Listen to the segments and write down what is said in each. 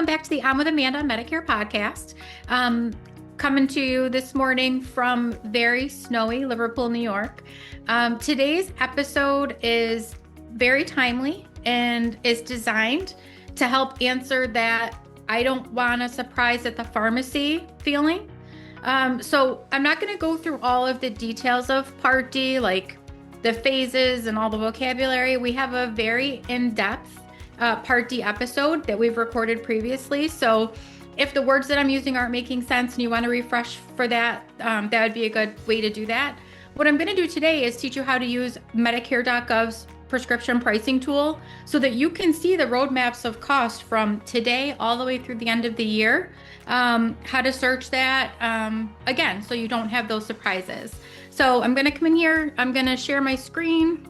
back to the I'm with Amanda Medicare podcast. Coming to you this morning from very snowy Liverpool, New York. Today's episode is very timely and is designed to help answer that I don't want a surprise at the pharmacy feeling. So I'm not going to go through all of the details of Part D, like the phases and all the vocabulary. We have a very in-depth Part D episode that we've recorded previously. So if the words that I'm using aren't making sense and you want to refresh for that, that would be a good way to do that. What I'm going to do today is teach you how to use Medicare.gov's prescription pricing tool so that you can see the roadmaps of cost from today all the way through the end of the year, how to search that, again, so you don't have those surprises. So I'm going to come in here, I'm going to share my screen,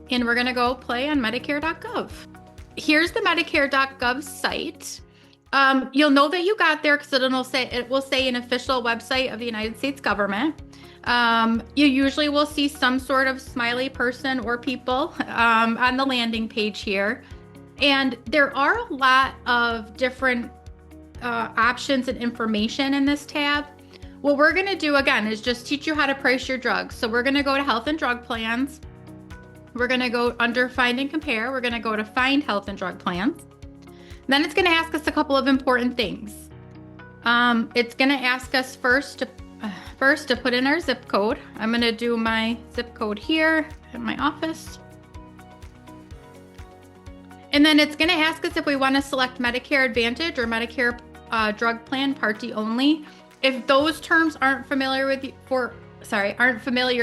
and we're going to go play on Medicare.gov. Here's the Medicare.gov site. You'll know that you got there because it will say an official website of the United States government. You usually will see some sort of smiley person or people on the landing page here. And there are a lot of different options and information in this tab. What we're going to do again is just teach you how to price your drugs. So we're going to go to health and drug plans. We're going to go under find and compare. We're going to go to find health and drug plans. Then it's going to ask us a couple of important things. It's going to ask us first to put in our zip code. I'm going to do my zip code here in my office. And then it's going to ask us if we want to select Medicare Advantage or Medicare Drug Plan Part D only. If those terms aren't familiar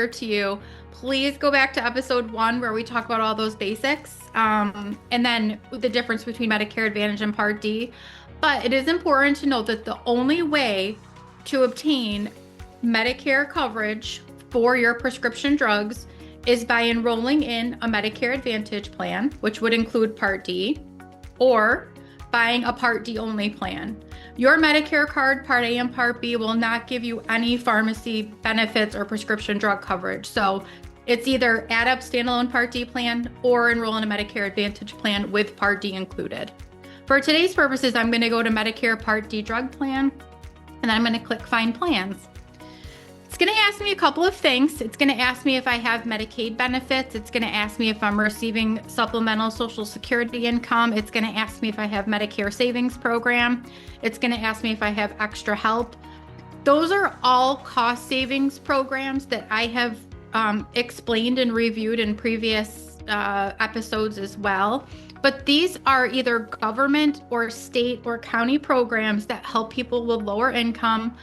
to you, please go back to episode 1 where we talk about all those basics, and then the difference between Medicare Advantage and Part D. But it is important to note that the only way to obtain Medicare coverage for your prescription drugs is by enrolling in a Medicare Advantage plan, which would include Part D, or buying a Part D only plan. Your Medicare card, Part A and Part B, will not give you any pharmacy benefits or prescription drug coverage. So it's either add up standalone Part D plan or enroll in a Medicare Advantage plan with Part D included. For today's purposes, I'm going to go to Medicare Part D drug plan, and then I'm going to click Find Plans. It's going to ask me a couple of things. It's going to ask me if I have Medicaid benefits. It's going to ask me if I'm receiving supplemental Social Security income. It's going to ask me if I have Medicare Savings Program. It's going to ask me if I have extra help. Those are all cost savings programs that I have explained and reviewed in previous episodes as well. But these are either government or state or county programs that help people with lower income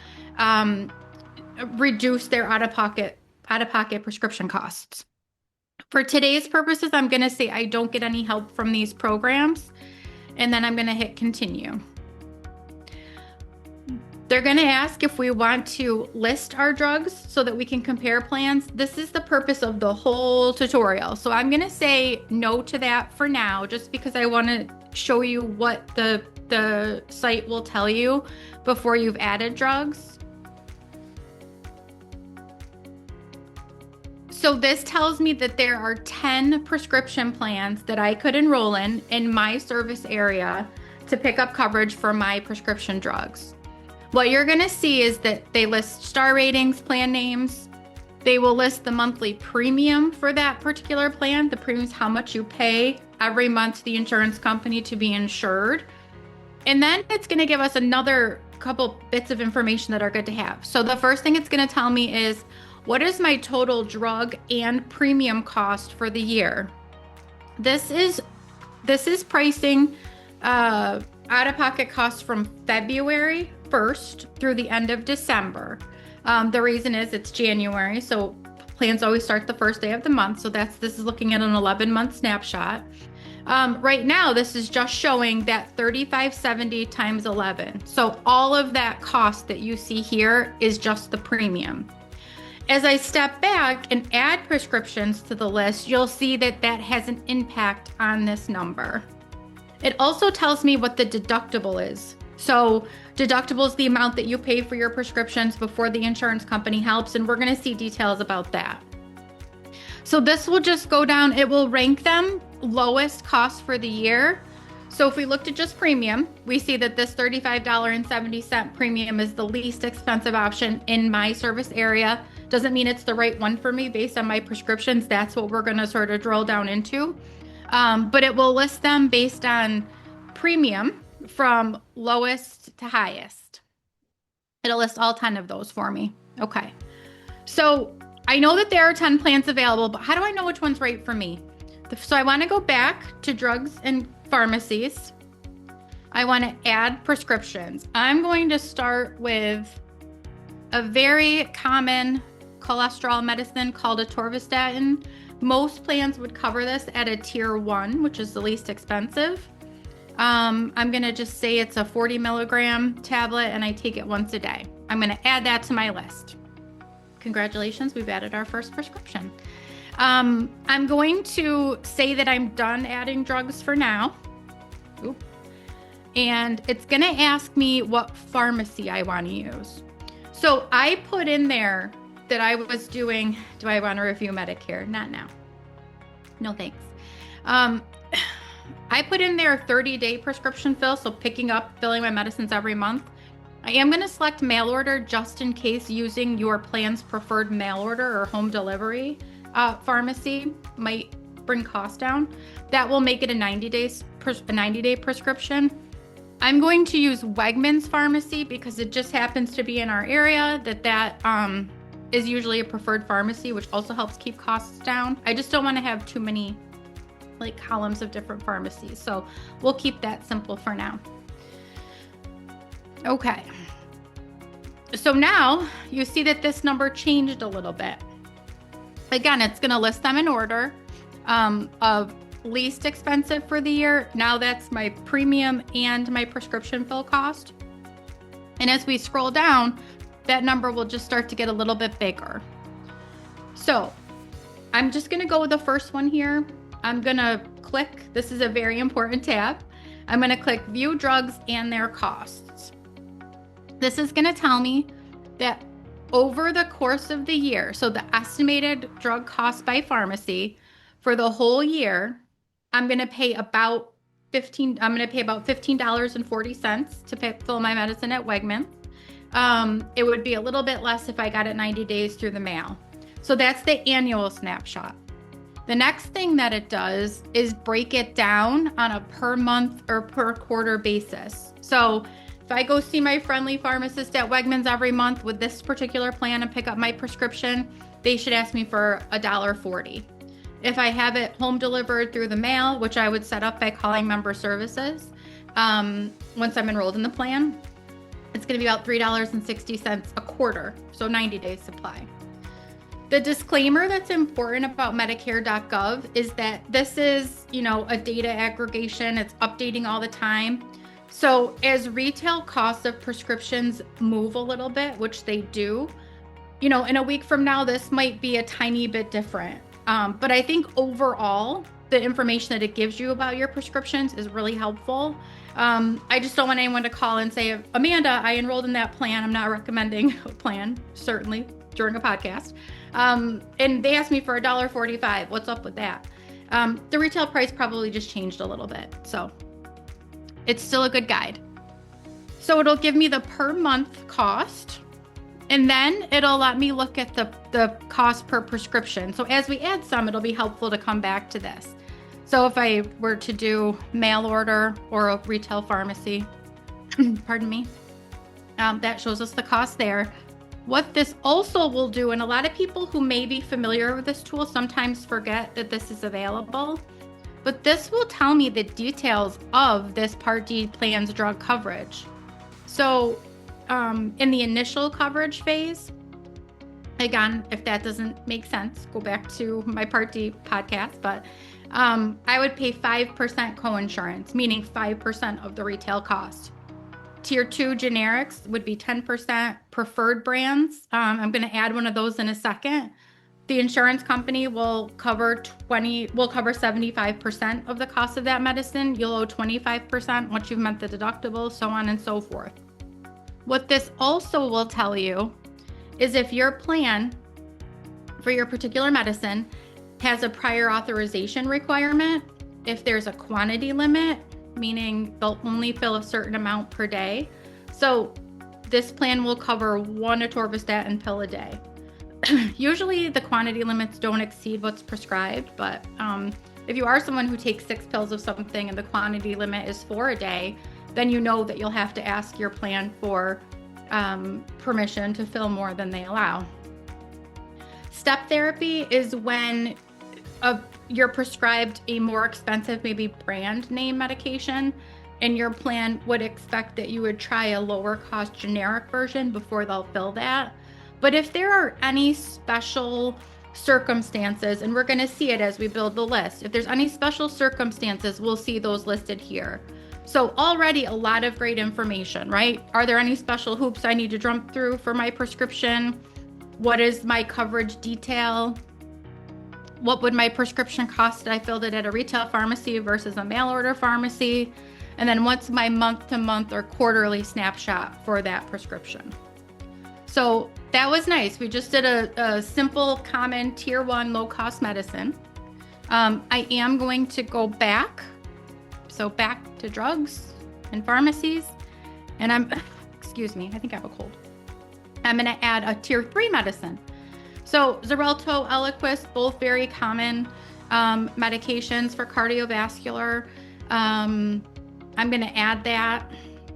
reduce their out-of-pocket prescription costs. For today's purposes, I'm going to say I don't get any help from these programs, and then I'm going to hit continue. They're going to ask if we want to list our drugs so that we can compare plans. This is the purpose of the whole tutorial. So I'm going to say no to that for now, just because I want to show you what the site will tell you before you've added drugs. So this tells me that there are 10 prescription plans that I could enroll in my service area to pick up coverage for my prescription drugs. What you're going to see is that they list star ratings, plan names. They will list the monthly premium for that particular plan. The premium is how much you pay every month to the insurance company to be insured. And then it's going to give us another couple bits of information that are good to have. So the first thing it's going to tell me is, what is my total drug and premium cost for the year? This is pricing out-of-pocket costs from February 1st through the end of December. The reason is it's January, so plans always start the first day of the month. So this is looking at an 11-month snapshot. Right now, this is just showing that $35.70 times 11. So all of that cost that you see here is just the premium. As I step back and add prescriptions to the list, you'll see that that has an impact on this number. It also tells me what the deductible is. So deductible is the amount that you pay for your prescriptions before the insurance company helps, and we're going to see details about that. So this will just go down, it will rank them lowest cost for the year. So if we looked at just premium, we see that this $35.70 premium is the least expensive option in my service area. Doesn't mean it's the right one for me based on my prescriptions. That's what we're going to sort of drill down into. But it will list them based on premium from lowest to highest. It'll list all 10 of those for me. Okay. So I know that there are 10 plans available, but how do I know which one's right for me? So I want to go back to drugs and pharmacies. I want to add prescriptions. I'm going to start with a very common cholesterol medicine called atorvastatin. Most plans would cover this at a tier 1, which is the least expensive. I'm going to just say it's a 40 milligram tablet and I take it once a day. I'm going to add that to my list. Congratulations, we've added our first prescription. I'm going to say that I'm done adding drugs for now. Oop. And it's going to ask me what pharmacy I want to use. So I put in there that I was doing, do I want to review Medicare? Not now. No, thanks. I put in there 30-day prescription fill, so filling my medicines every month. I am going to select mail order just in case using your plan's preferred mail order or home delivery pharmacy might bring costs down. That will make it a 90-day prescription. I'm going to use Wegmans Pharmacy because it just happens to be in our area that is usually a preferred pharmacy, which also helps keep costs down. I just don't want to have too many columns of different pharmacies. So we'll keep that simple for now. Okay. So now you see that this number changed a little bit. Again, it's going to list them in order of least expensive for the year. Now that's my premium and my prescription fill cost. And as we scroll down, that number will just start to get a little bit bigger. So I'm just going to go with the first one here. I'm going to click, this is a very important tab. I'm going to click view drugs and their costs. This is going to tell me that over the course of the year, so the estimated drug cost by pharmacy for the whole year, I'm going to pay about $15.40 to fill my medicine at Wegmans. It would be a little bit less if I got it 90 days through the mail. So that's the annual snapshot. The next thing that it does is break it down on a per month or per quarter basis. So if I go see my friendly pharmacist at Wegmans every month with this particular plan and pick up my prescription, they should ask me for $1.40. If I have it home delivered through the mail, which I would set up by calling member services, once I'm enrolled in the plan, it's going to be about $3.60 a quarter, so 90 days supply. The disclaimer that's important about Medicare.gov is that this is, a data aggregation. It's updating all the time. So as retail costs of prescriptions move a little bit, which they do, in a week from now, this might be a tiny bit different. But I think overall, the information that it gives you about your prescriptions is really helpful. I just don't want anyone to call and say, Amanda, I enrolled in that plan. I'm not recommending a plan, certainly during a podcast. And they asked me for $1.45. What's up with that? The retail price probably just changed a little bit. So it's still a good guide. So it'll give me the per month cost, and then it'll let me look at the cost per prescription. So as we add some, it'll be helpful to come back to this. So if I were to do mail order or a retail pharmacy, pardon me, that shows us the cost there. What this also will do, and a lot of people who may be familiar with this tool sometimes forget that this is available, but this will tell me the details of this Part D plan's drug coverage. So in the initial coverage phase, again, if that doesn't make sense, go back to my Part D podcast, but I would pay 5% coinsurance, meaning 5% of the retail cost. Tier 2 generics would be 10%. Preferred brands, I'm going to add one of those in a second. The insurance company will cover 75% of the cost of that medicine. You'll owe 25% once you've met the deductible, so on and so forth. What this also will tell you is if your plan for your particular medicine has a prior authorization requirement, if there's a quantity limit, meaning they'll only fill a certain amount per day. So this plan will cover 1 atorvastatin pill a day. Usually the quantity limits don't exceed what's prescribed, but if you are someone who takes 6 pills of something and the quantity limit is 4 a day, then you know that you'll have to ask your plan for permission to fill more than they allow. Step therapy is when you're prescribed a more expensive, maybe brand name medication, and your plan would expect that you would try a lower cost generic version before they'll fill that. But if there are any special circumstances, and we're going to see it as we build the list, if there's any special circumstances, we'll see those listed here. So already a lot of great information, right? Are there any special hoops I need to jump through for my prescription? What is my coverage detail? What would my prescription cost if I filled it at a retail pharmacy versus a mail order pharmacy? And then what's my month-to-month or quarterly snapshot for that prescription? So that was nice. We just did a simple, common tier 1 low-cost medicine. I am going to go back. So back to drugs and pharmacies. And excuse me, I think I have a cold. I'm going to add a tier 3 medicine. So Xarelto, Eliquis, both very common medications for cardiovascular. I'm going to add that.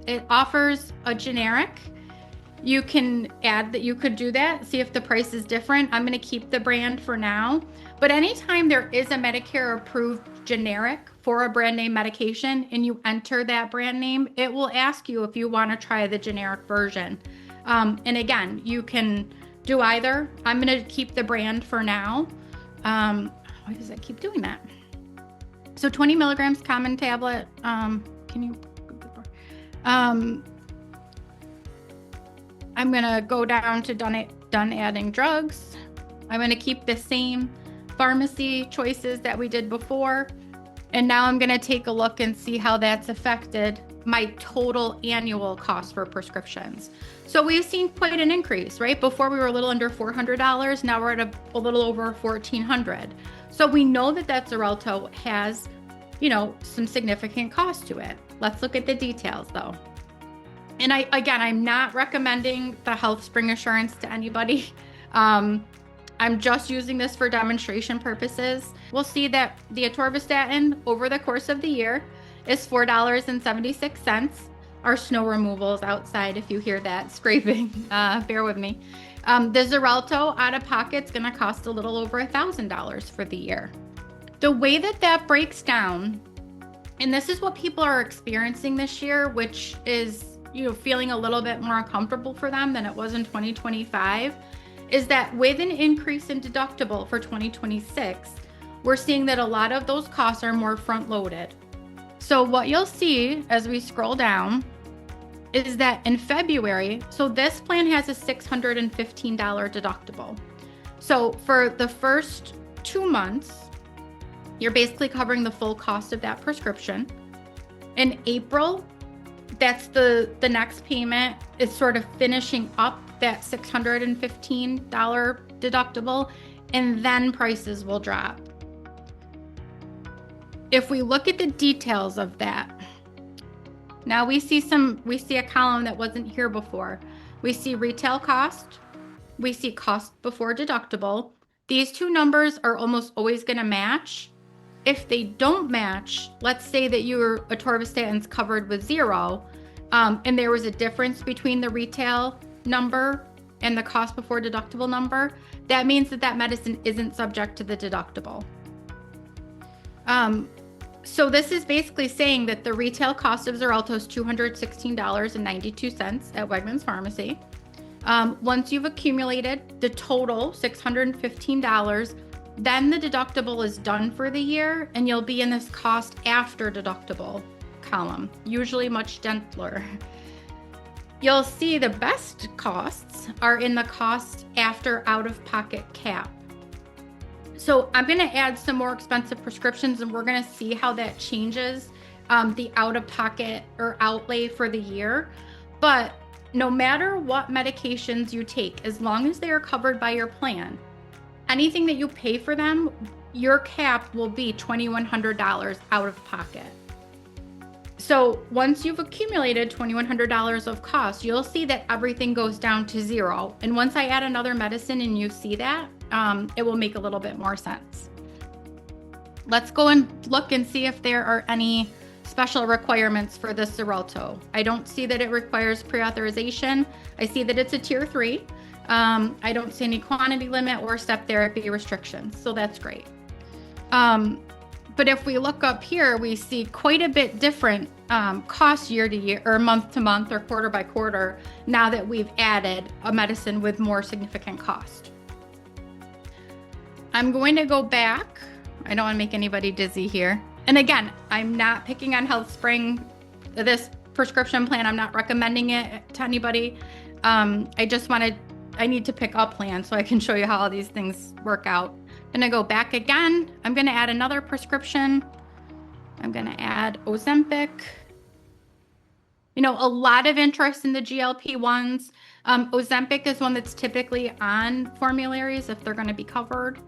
It offers a generic. You can add that, you could do that, see if the price is different. I'm going to keep the brand for now. But anytime there is a Medicare approved generic for a brand name medication and you enter that brand name, it will ask you if you want to try the generic version. And again, you can do either. I'm going to keep the brand for now. Why does that keep doing that? So 20 milligrams common tablet. Can you? I'm going to go down to done adding drugs. I'm going to keep the same pharmacy choices that we did before. And now I'm going to take a look and see how that's affected my total annual cost for prescriptions. So we've seen quite an increase, right? Before we were a little under $400. Now we're at a little over $1,400. So we know that Xarelto has, some significant cost to it. Let's look at the details though. And I'm not recommending the Health Spring Assurance to anybody. I'm just using this for demonstration purposes. We'll see that the atorvastatin over the course of the year is $4.76. Our snow removal is outside. If you hear that scraping, bear with me. The Xarelto out of pocket is going to cost a little over $1,000 for the year. The way that breaks down, and this is what people are experiencing this year, which is feeling a little bit more uncomfortable for them than it was in 2025, is that with an increase in deductible for 2026, we're seeing that a lot of those costs are more front loaded. So what you'll see as we scroll down is that in February, so this plan has a $615 deductible. So for the first 2 months, you're basically covering the full cost of that prescription. In April, that's the next payment is sort of finishing up that $615 deductible, and then prices will drop. If we look at the details of that, now we see a column that wasn't here before. We see retail cost, we see cost before deductible. These two numbers are almost always going to match. If they don't match, let's say that your atorvastatin's covered with 0, and there was a difference between the retail number and the cost before deductible number, that means that medicine isn't subject to the deductible. So this is basically saying that the retail cost of Xarelto is $216.92 at Wegmans Pharmacy. Once you've accumulated the total $615, then the deductible is done for the year, and you'll be in this cost after deductible column, usually much gentler. You'll see the best costs are in the cost after out-of-pocket cap. So I'm going to add some more expensive prescriptions, and we're going to see how that changes the out-of-pocket or outlay for the year. But no matter what medications you take, as long as they are covered by your plan, anything that you pay for them, your cap will be $2,100 out of pocket. So once you've accumulated $2,100 of cost, you'll see that everything goes down to zero. And once I add another medicine and you see that, it will make a little bit more sense. Let's go and look and see if there are any special requirements for the Xarelto. I don't see that it requires pre-authorization. I see that it's a tier 3. I don't see any quantity limit or step therapy restrictions, so that's great. But if we look up here, we see quite a bit different cost year to year or month to month or quarter by quarter now that we've added a medicine with more significant cost. I'm going to go back. I don't want to make anybody dizzy here. And again, I'm not picking on HealthSpring, this prescription plan. I'm not recommending it to anybody. I need to pick a plan so I can show you how all these things work out. I'm going to go back again. I'm going to add another prescription. I'm going to add Ozempic. A lot of interest in the GLP-1s. Ozempic is one that's typically on formularies if they're going to be covered.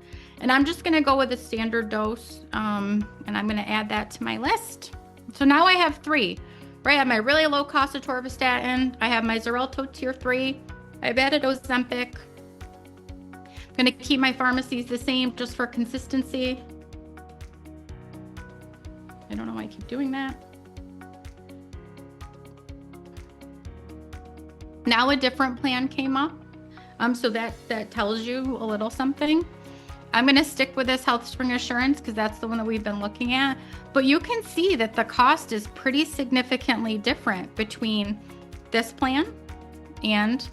And I'm just going to go with a standard dose, and I'm going to add that to my list. So now I have 3, right? I have my really low cost atorvastatin. I have my Xarelto tier 3. I've added Ozempic. I'm going to keep my pharmacies the same just for consistency. I don't know why I keep doing that. Now a different plan came up. So that tells you a little something. I'm going to stick with this HealthSpring Assurance because that's the one that we've been looking at. But you can see that the cost is pretty significantly different between this plan and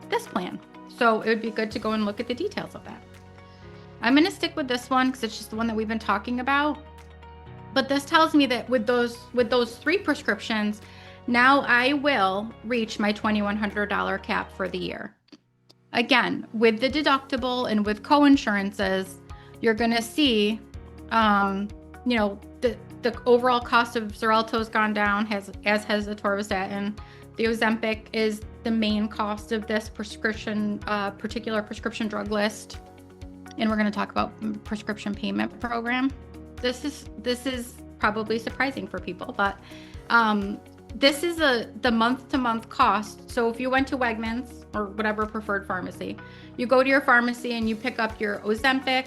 this plan. So it would be good to go and look at the details of that. I'm going to stick with this one because it's just the one that we've been talking about. But this tells me that with those 3 prescriptions, now I will reach my $2,100 cap for the year. Again, with the deductible and with co-insurances, you're going to see, the overall cost of Xarelto has gone down, as has the atorvastatin. The Ozempic is the main cost of this particular prescription drug list. And we're going to talk about prescription payment program. This is probably surprising for people, but this is the month-to-month cost. So if you went to Wegmans or whatever preferred pharmacy, you go to your pharmacy and you pick up your Ozempic,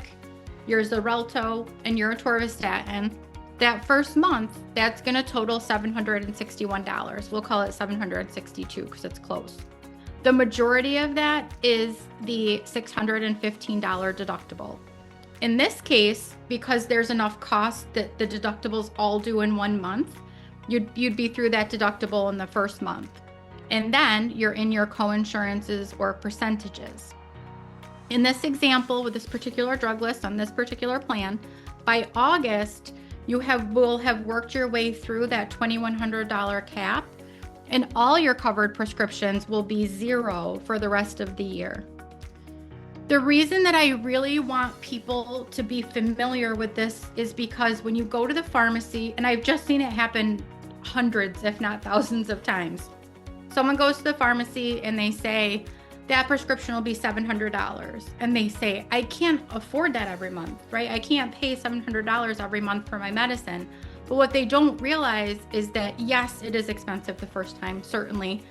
your Xarelto, and your atorvastatin. That first month, that's going to total $761. We'll call it $762 because it's close. The majority of that is the $615 deductible. In this case, because there's enough cost that the deductibles all due in 1 month, you'd be through that deductible in the first month. And then you're in your co-insurances or percentages. In this example, with this particular drug list on this particular plan, by August, you will have worked your way through that $2,100 cap, and all your covered prescriptions will be zero for the rest of the year. The reason that I really want people to be familiar with this is because when you go to the pharmacy, and I've just seen it happen hundreds, if not thousands of times, someone goes to the pharmacy and they say, that prescription will be $700. And they say, I can't afford that every month, right? I can't pay $700 every month for my medicine. But what they don't realize is that, yes, it is expensive the first time, certainly.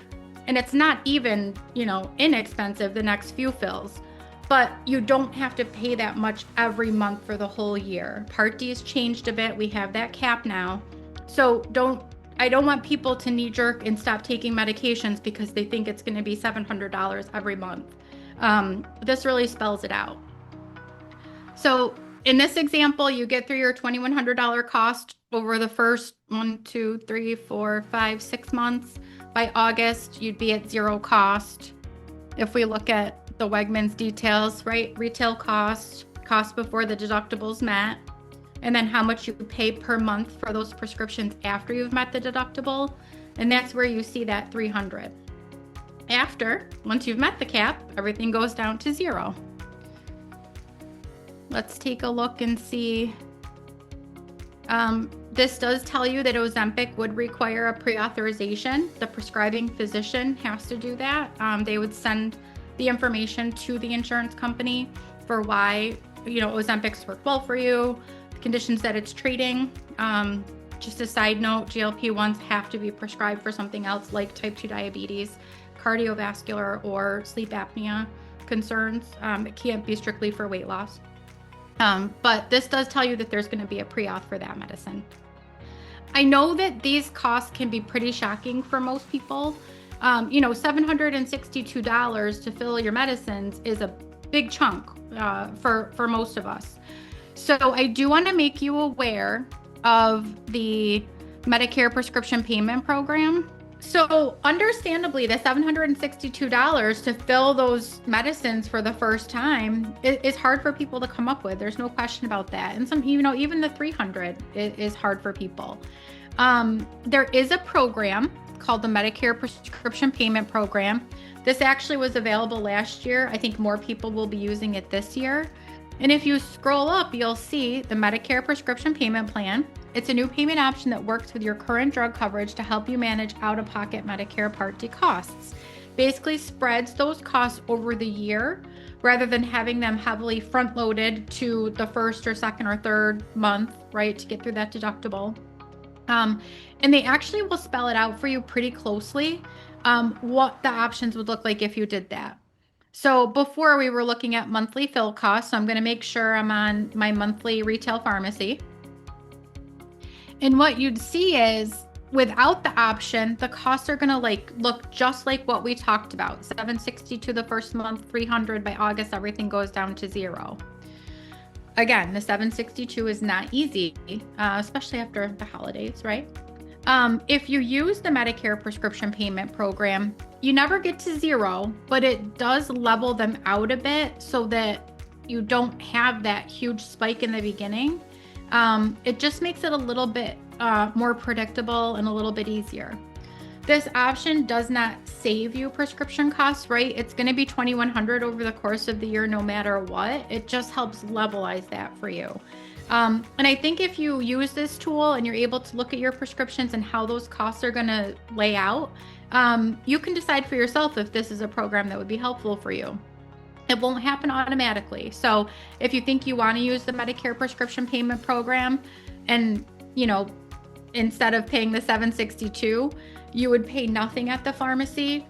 And it's not even, inexpensive the next few fills. But you don't have to pay that much every month for the whole year. Part D has changed a bit. We have that cap now. So I don't want people to knee jerk and stop taking medications because they think it's going to be $700 every month. This really spells it out. So in this example, you get through your $2,100 cost over the first 1, 2, 3, 4, 5, 6 months. By August, you'd be at zero cost. If we look at the Wegmans details, right? Retail cost before the deducticle's met. And then how much you pay per month for those prescriptions after you've met the deductible. And that's where you see that $300. Once you've met the cap, everything goes down to zero. Let's take a look and see. This does tell you that Ozempic would require a pre-authorization. The prescribing physician has to do that. They would send the information to the insurance company for why, Ozempic's worked well for you, conditions that it's treating. Just a side note, GLP-1s have to be prescribed for something else like type 2 diabetes, cardiovascular, or sleep apnea concerns. It can't be strictly for weight loss. But this does tell you that there's going to be a pre-auth for that medicine. I know that these costs can be pretty shocking for most people. $762 to fill your medicines is a big chunk for most of us. So I do want to make you aware of the Medicare prescription payment program. So understandably, the $762 to fill those medicines for the first time is hard for people to come up with. There's no question about that. And even the $300 is hard for people. There is a program called the Medicare Prescription Payment Program. This actually was available last year. I think more people will be using it this year. And if you scroll up, you'll see the Medicare Prescription Payment Plan. It's a new payment option that works with your current drug coverage to help you manage out-of-pocket Medicare Part D costs. Basically spreads those costs over the year rather than having them heavily front-loaded to the first or second or third month, right, to get through that deductible. And they actually will spell it out for you pretty closely, what the options would look like if you did that. So before we were looking at monthly fill costs, so I'm going to make sure I'm on my monthly retail pharmacy. And what you'd see is without the option, the costs are going to look just like what we talked about. $762 the first month, $300 by August, everything goes down to $0. Again, the $762 is not easy, especially after the holidays, right? If you use the Medicare prescription payment program, you never get to $0, but it does level them out a bit so that you don't have that huge spike in the beginning. It just makes it a little bit more predictable and a little bit easier. This option does not save you prescription costs, right? It's going to be $2,100 over the course of the year, no matter what. It just helps levelize that for you. And I think if you use this tool and you're able to look at your prescriptions and how those costs are going to lay out, you can decide for yourself if this is a program that would be helpful for you. It won't happen automatically. So if you think you want to use the Medicare prescription payment program and, instead of paying the $762, you would pay nothing at the pharmacy.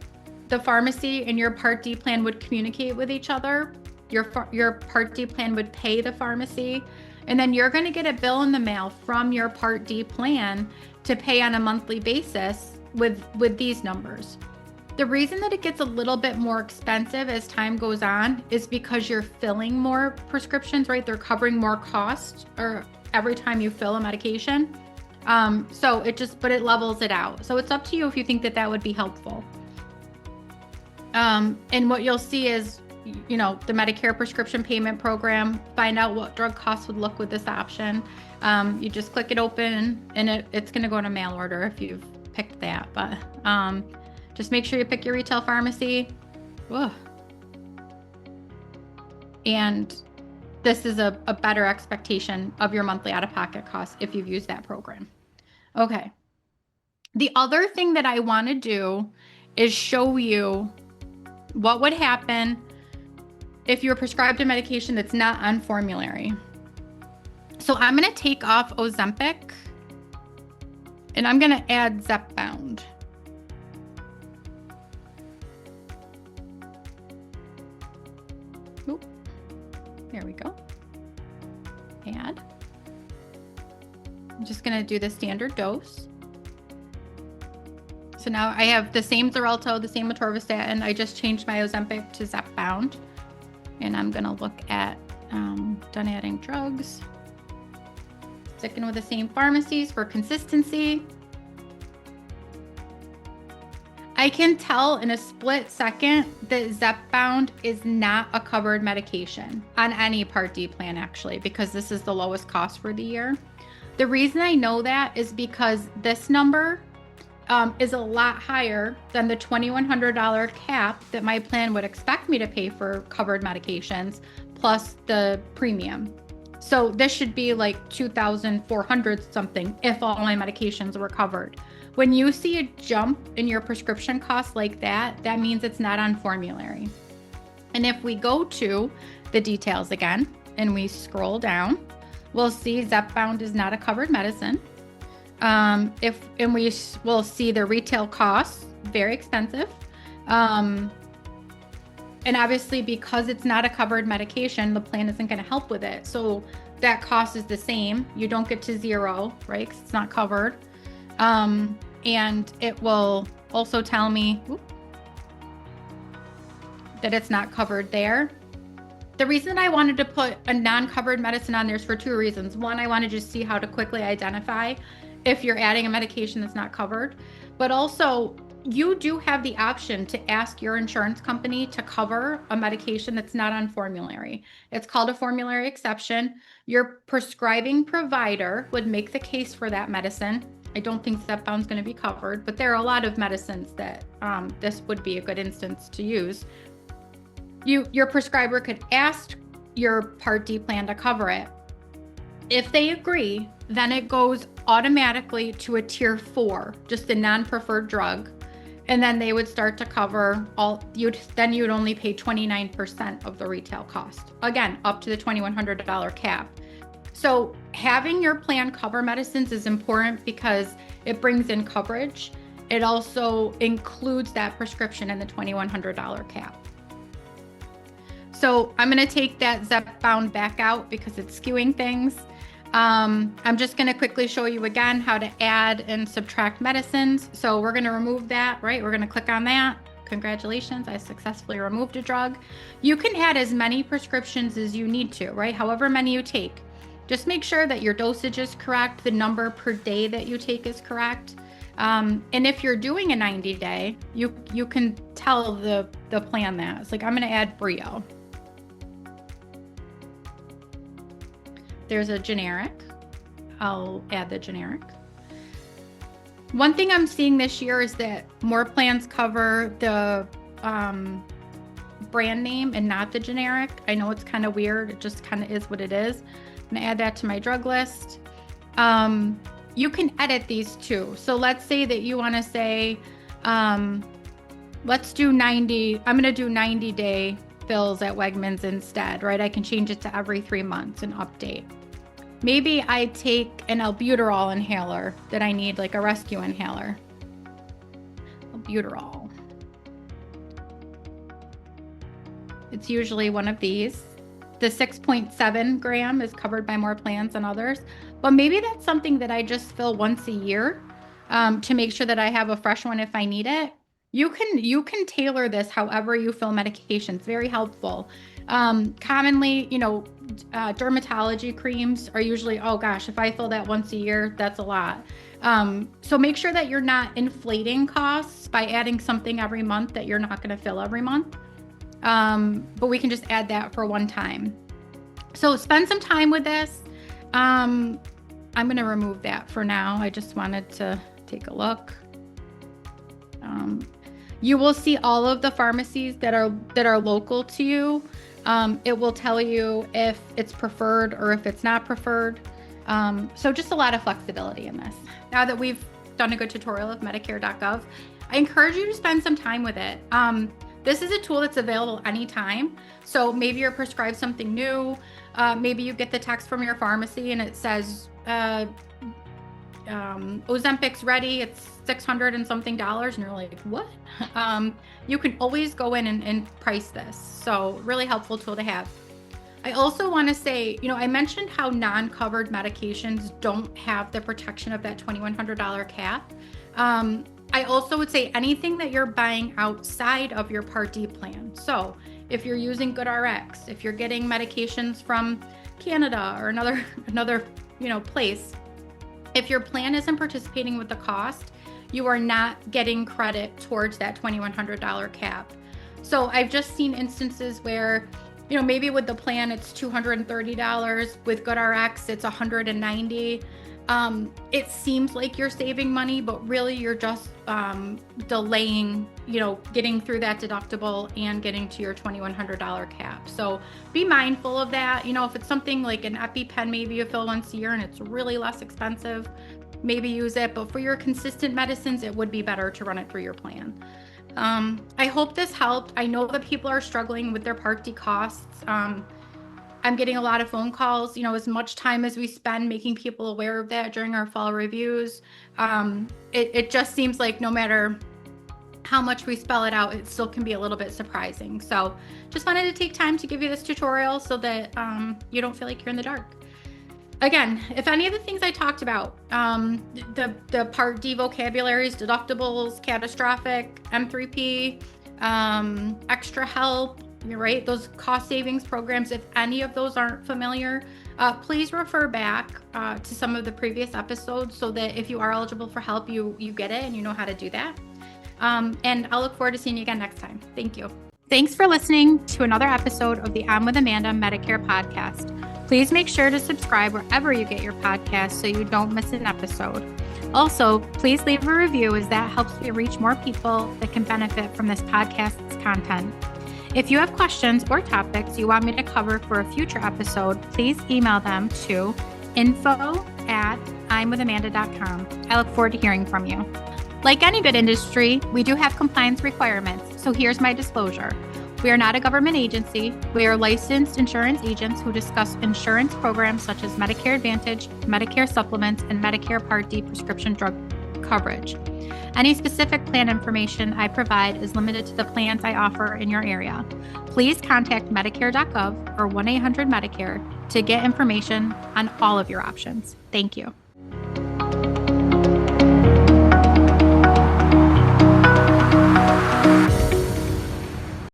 The pharmacy and your Part D plan would communicate with each other. Your Part D plan would pay the pharmacy, and then you're going to get a bill in the mail from your Part D plan to pay on a monthly basis with these numbers. The reason that it gets a little bit more expensive as time goes on is because you're filling more prescriptions, right? They're covering more costs or every time you fill a medication. But it levels it out. So it's up to you if you think that would be helpful. And what you'll see is, the Medicare prescription payment program, find out what drug costs would look with this option. You just click it open and it's going to go in a mail order if you've picked that, but, just make sure you pick your retail pharmacy. Whoa. And this is a better expectation of your monthly out-of-pocket costs if you've used that program. Okay. The other thing that I want to do is show you what would happen if you're prescribed a medication that's not on formulary. So I'm going to take off Ozempic and I'm going to add Zepbound. Oop. There we go. Add. I'm just going to do the standard dose. So now I have the same Xarelto, the same atorvastatin. I just changed my Ozempic to Zepbound. And I'm going to look at done adding drugs. Sticking with the same pharmacies for consistency. I can tell in a split second that Zepbound is not a covered medication on any Part D plan, actually, because this is the lowest cost for the year. The reason I know that is because this number is a lot higher than the $2,100 cap that my plan would expect me to pay for covered medications, plus the premium. So this should be like $2,400 something if all my medications were covered. When you see a jump in your prescription costs like that, that means it's not on formulary. And if we go to the details again and we scroll down, we'll see Zepbound is not a covered medicine. And we will see the retail costs, very expensive. And obviously, because it's not a covered medication, the plan isn't going to help with it. So that cost is the same. You don't get to zero, right? Because it's not covered. And it will also tell me that it's not covered there. The reason I wanted to put a non-covered medicine on there is for two reasons. One, I want to just see how to quickly identify if you're adding a medication that's not covered. But also, you do have the option to ask your insurance company to cover a medication that's not on formulary. It's called a formulary exception. Your prescribing provider would make the case for that medicine. I don't think Zepbound's going to be covered, but there are a lot of medicines that this would be a good instance to use. Your prescriber could ask your Part D plan to cover it. If they agree, then it goes automatically to a tier 4, just a non-preferred drug. And then they would start to cover then you'd only pay 29% of the retail cost. Again, up to the $2,100 cap. So having your plan cover medicines is important because it brings in coverage. It also includes that prescription and the $2,100 cap. So I'm going to take that Zepbound back out because it's skewing things. I'm just going to quickly show you again how to add and subtract medicines. So we're going to remove that, right? We're going to click on that. Congratulations, I successfully removed a drug. You can add as many prescriptions as you need to, right? However many you take. Just make sure that your dosage is correct, the number per day that you take is correct. And if you're doing a 90-day, you can tell the plan that. It's like, I'm going to add Brio. There's a generic. I'll add the generic. One thing I'm seeing this year is that more plans cover the brand name and not the generic. I know it's kind of weird. It just kind of is what it is. I'm gonna add that to my drug list. You can edit these too. So let's say that you want to say, let's do 90. I'm going to do 90-day fills at Wegmans instead, right? I can change it to every 3 months and update. Maybe I take an albuterol inhaler that I need, like a rescue inhaler. Albuterol. It's usually one of these. The 6.7 gram is covered by more plans than others, but maybe that's something that I just fill once a year to make sure that I have a fresh one if I need it. You can tailor this however you fill medications. Very helpful. Commonly, dermatology creams are usually, oh gosh, if I fill that once a year, that's a lot. So make sure that you're not inflating costs by adding something every month that you're not going to fill every month. But we can just add that for one time. So spend some time with this. I'm going to remove that for now. I just wanted to take a look. You will see all of the pharmacies that are local to you. It will tell you if it's preferred or if it's not preferred. So just a lot of flexibility in this. Now that we've done a good tutorial of Medicare.gov, I encourage you to spend some time with it. This is a tool that's available anytime. So maybe you're prescribed something new. Maybe you get the text from your pharmacy and it says, Ozempic's ready. It's $600 and something, and you're like, what? You can always go in and price this. So really helpful tool to have. I also want to say, I mentioned how non-covered medications don't have the protection of that $2,100 cap. I also would say anything that you're buying outside of your Part D plan. So if you're using GoodRx, if you're getting medications from Canada or another place, if your plan isn't participating with the cost, you are not getting credit towards that $2,100 cap. So I've just seen instances where, maybe with the plan it's $230, with GoodRx it's $190. It seems like you're saving money, but really you're just delaying, getting through that deductible and getting to your $2,100 cap. So be mindful of that. If it's something like an EpiPen, maybe you fill once a year and it's really less expensive, maybe use it. But for your consistent medicines, it would be better to run it through your plan. I hope this helped. I know that people are struggling with their Part D costs. I'm getting a lot of phone calls, as much time as we spend making people aware of that during our fall reviews. It just seems like no matter how much we spell it out, it still can be a little bit surprising. So just wanted to take time to give you this tutorial so that you don't feel like you're in the dark. Again, if any of the things I talked about, the Part D vocabularies, deductibles, catastrophic, M3P, extra help, right? Those cost savings programs, if any of those aren't familiar, please refer back to some of the previous episodes so that if you are eligible for help, you get it and you know how to do that. And I'll look forward to seeing you again next time. Thank you. Thanks for listening to another episode of the I'm with Amanda Medicare podcast. Please make sure to subscribe wherever you get your podcast so you don't miss an episode. Also, please leave a review as that helps me reach more people that can benefit from this podcast's content. If you have questions or topics you want me to cover for a future episode, please email them to info@imwithamanda.com. I look forward to hearing from you. Like any good industry, we do have compliance requirements, so here's my disclosure. We are not a government agency. We are licensed insurance agents who discuss insurance programs such as Medicare Advantage, Medicare Supplements, and Medicare Part D prescription drug coverage. Any specific plan information I provide is limited to the plans I offer in your area. Please contact Medicare.gov or 1-800-MEDICARE to get information on all of your options. Thank you.